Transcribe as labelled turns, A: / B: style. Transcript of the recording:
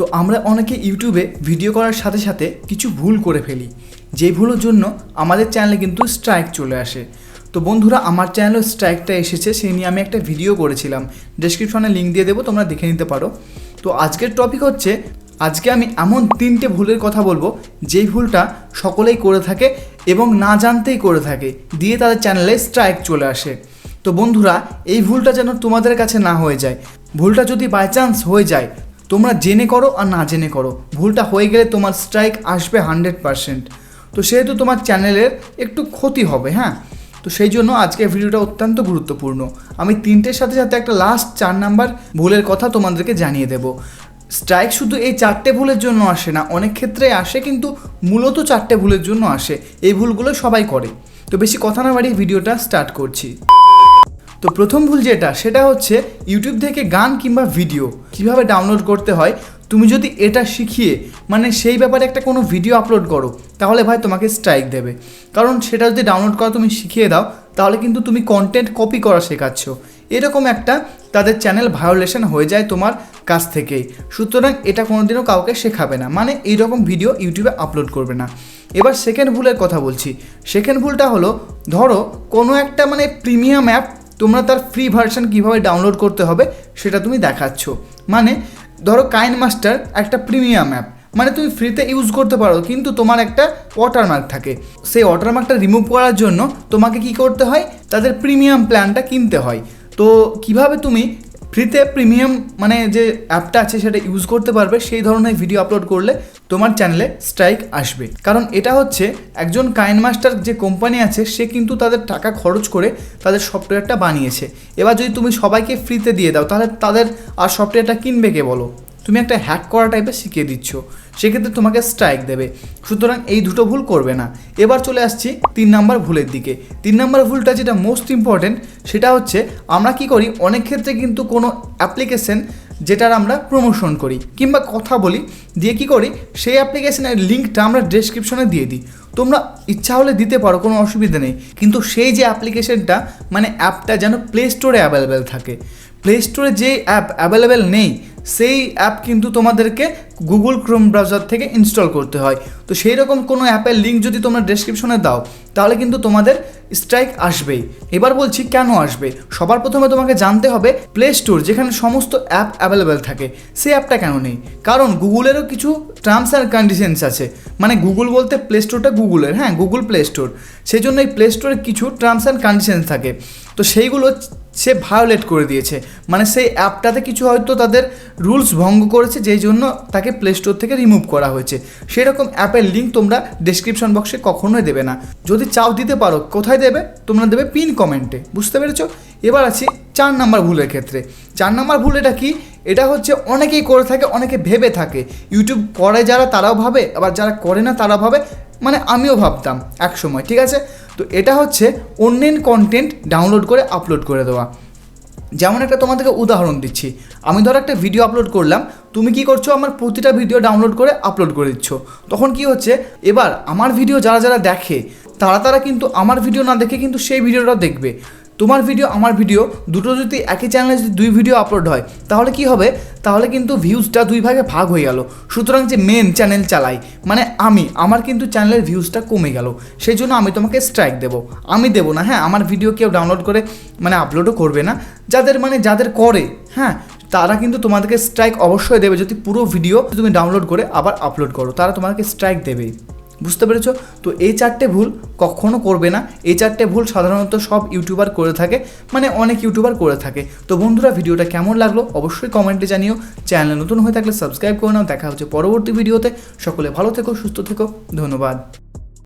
A: তো আমরা অনেকে ইউটিউবে ভিডিও করার সাথে সাথে কিছু ভুল করে ফেলি, যেই ভুলের জন্য আমাদের চ্যানেলে কিন্তু স্ট্রাইক চলে আসে। তো বন্ধুরা, আমার চ্যানেলে স্ট্রাইকটা এসেছে, সেই নিয়ে আমি একটা ভিডিও করেছিলাম, ডেসক্রিপশনে লিঙ্ক দিয়ে দেবো, তোমরা দেখে নিতে পারো। তো আজকের টপিক হচ্ছে, আজকে আমি এমন 3টে ভুলের কথা বলবো যেই ভুলটা সকলেই করে থাকে এবং না জানতেই করে থাকে, দিয়ে তাদের চ্যানেলে স্ট্রাইক চলে আসে। তো বন্ধুরা, এই ভুলটা যেন তোমাদের কাছে না হয়ে যায়। ভুলটা যদি বাই চান্স হয়ে যায়, তোমরা জেনে করো আর না জেনে করো, ভুলটা হয়ে গেলে তোমার স্ট্রাইক আসবে 100%। তো সেহেতু তোমার চ্যানেলের একটু ক্ষতি হবে। হ্যাঁ, তো সেই জন্য আজকের ভিডিওটা অত্যন্ত গুরুত্বপূর্ণ। আমি 3টের সাথে সাথে একটা লাস্ট 4 নাম্বার ভুলের কথা তোমাদেরকে জানিয়ে দেব। স্ট্রাইক শুধু এই 4টে ভুলের জন্য আসে না, অনেক ক্ষেত্রে আসে, কিন্তু মূলত 4টে ভুলের জন্য আসে। এই ভুলগুলো সবাই করে। তো বেশি কথা না বাড়িয়ে ভিডিওটা স্টার্ট করছি। তো প্রথম ভুল সেটা হচ্ছে ইউটিউব থেকে গান কিংবা ভিডিও কিভাবে ডাউনলোড করতে হয়। তুমি যদি এটা শিখিয়ে সেই ব্যাপারে একটা কোনো ভিডিও আপলোড করো, তাহলে ভাই তোমাকে স্ট্রাইক দেবে। কারণ সেটা যদি ডাউনলোড করা তুমি শিখিয়ে দাও, তাহলে কিন্তু তুমি কন্টেন্ট কপি করা শেখাচ্ছ। এরকম একটা তাদের চ্যানেল ভায়োলেশন হয়ে যায় তোমার কাছ থেকেই। সুতরাং এটা কোনোদিনও কাউকে শেখাবে না, এইরকম ভিডিও ইউটিউবে আপলোড করবে না। এবার সেকেন্ড ভুলের কথা বলছি। সেকেন্ড ভুলটা হলো, ধরো কোনো একটা প্রিমিয়াম অ্যাপ, তোমরা তার ফ্রি ভার্সন কীভাবে ডাউনলোড করতে হবে সেটা তুমি দেখাচ্ছ। ধরো কাইনমাস্টার একটা প্রিমিয়াম অ্যাপ, তুমি ফ্রিতে ইউজ করতে পারো, কিন্তু তোমার একটা ওয়াটারমার্ক থাকে। সেই ওয়াটারমার্কটা রিমুভ করার জন্য তোমাকে কি করতে হয়, তাদের প্রিমিয়াম প্ল্যানটা কিনতে হয়। তো কিভাবে তুমি ফ্রিতে প্রিমিয়াম যে অ্যাপটা আছে সেটা ইউজ করতে পারবে, সেই ধরনের ভিডিও আপলোড করলে তোমার চ্যানেলে স্ট্রাইক আসবে। কারণ এটা হচ্ছে একজন কাইনমাস্টার যে কোম্পানি আছে, সে কিন্তু তাদের টাকা খরচ করে তাদের সফটওয়্যারটা বানিয়েছে। এবার যদি তুমি সবাইকে ফ্রিতে দিয়ে দাও, তাহলে তাদের আর সফটওয়্যারটা কিনবে কে বলো? তুমি একটা হ্যাক করা টাইপের শিখিয়ে দিচ্ছ, সেক্ষেত্রে তোমাকে স্ট্রাইক দেবে। সুতরাং এই দুটো ভুল করবে না। এবার চলে আসছি 3 নাম্বার ভুলের দিকে। 3 নাম্বার ভুলটা যেটা মোস্ট ইম্পর্টেন্ট, সেটা হচ্ছে আমরা কি করি, অনেক ক্ষেত্রে কিন্তু কোনো অ্যাপ্লিকেশন যেটার আমরা প্রমোশন করি কিংবা কথা বলি, দিয়ে কি করি, সেই অ্যাপ্লিকেশনের লিঙ্কটা আমরা ডেসক্রিপশনে দিয়ে দিই। তোমরা ইচ্ছা হলে দিতে পারো, কোনো অসুবিধা নেই, কিন্তু সেই যে অ্যাপ্লিকেশনটা অ্যাপটা যেন প্লে স্টোরে অ্যাভেলেবেল থাকে। প্লে স্টোরে যে অ্যাপ অ্যাভেলেবেল নেই, সেই অ্যাপ কিন্তু তোমাদেরকে গুগল ক্রোম ব্রাউজার থেকে ইনস্টল করতে হয়। তো সেই রকম কোনো অ্যাপের লিঙ্ক যদি তোমরা ডেসক্রিপশনে দাও, তাহলে কিন্তু তোমাদের স্ট্রাইক আসবেই। এবার বলছি কেন আসবে। সবার প্রথমে তোমাকে জানতে হবে, প্লে স্টোর যেখানে সমস্ত অ্যাপ অ্যাভেলেবেল থাকে, সেই অ্যাপটা কেন নেই? কারণ গুগলেরও কিছু টার্মস অ্যান্ড কন্ডিশনস আছে। গুগল বলতে প্লে স্টোরটা গুগলের, হ্যাঁ, গুগল প্লে স্টোর। সেই জন্য এই প্লে স্টোরে কিছু টার্মস অ্যান্ড কন্ডিশনস থাকে। তো সেইগুলো সে ভায়োলেট করে দিয়েছে, সেই অ্যাপটাতে কিছু হয়তো তাদের রুলস ভঙ্গ করেছে, যেই জন্য তাকে প্লে স্টোর থেকে রিমুভ করা হয়েছে। সেরকম অ্যাপের লিঙ্ক তোমরা ডেসক্রিপশন বক্সে কখনোই দেবে না। যদি চাও দিতে পারো, কোথায় দেবে? তোমরা দেবে পিন কমেন্টে। বুঝতে পেরেছো? এবার আছি 4 নাম্বার ভুলের ক্ষেত্রে। 4 নাম্বার ভুল এটা কি? এটা হচ্ছে অনেকেই করে থাকে, অনেকে ভেবে থাকে, ইউটিউব করে যারা তারাও ভাবে, আবার যারা করে না তারা ভাবে, আমিও ভাবতাম এক সময়, ঠিক আছে? তো এটা হচ্ছে অন্যান্য কন্টেন্ট ডাউনলোড করে আপলোড করে দেওয়া। যেমন একটা তোমাদেরকে উদাহরণ দিচ্ছি, আমি ধরো একটা ভিডিও আপলোড করলাম, তুমি কি করছো, আমার প্রতিটা ভিডিও ডাউনলোড করে আপলোড করে দিচ্ছ। তখন কি হচ্ছে, এবার আমার ভিডিও যারা যারা দেখে, তারা কিন্তু আমার ভিডিও না দেখে কিন্তু সেই ভিডিওটা দেখবে। তোমার ভিডিও আমার ভিডিও দুটো যদি একই চ্যানেলে যদি 2 ভিডিও আপলোড হয়, তাহলে কি হবে, তাহলে কিন্তু ভিউজটা 2 ভাগে ভাগ হয়ে গেল। সুতরাং যে মেন চ্যানেল চালাই আমার কিন্তু চ্যানেলের ভিউজটা কমে গেল। সেই জন্য আমি তোমাকে স্ট্রাইক দেবো। আমি দেবো না, হ্যাঁ, আমার ভিডিও কেউ ডাউনলোড করে আপলোডও করবে না। যাদের করে, হ্যাঁ, তারা কিন্তু তোমাদেরকে স্ট্রাইক অবশ্যই দেবে। যদি পুরো ভিডিও তুমি ডাউনলোড করে আবার আপলোড করো, তারা তোমাকে স্ট্রাইক দেবেই। বুঝতে পেরেছো? তো এই 4টে ভুল কখনো করবে না। এই 4টে ভুল সাধারণত সব ইউটিউবার করে থাকে, অনেক ইউটিউবার করে থাকে। তো বন্ধুরা, ভিডিওটা কেমন লাগলো অবশ্যই কমেন্টে জানিও। চ্যানেলে নতুন হয়ে থাকলে সাবস্ক্রাইব করে নাও। দেখা হচ্ছে পরবর্তী ভিডিওতে। সকলে ভালো থেকো, সুস্থ থেকো, ধন্যবাদ।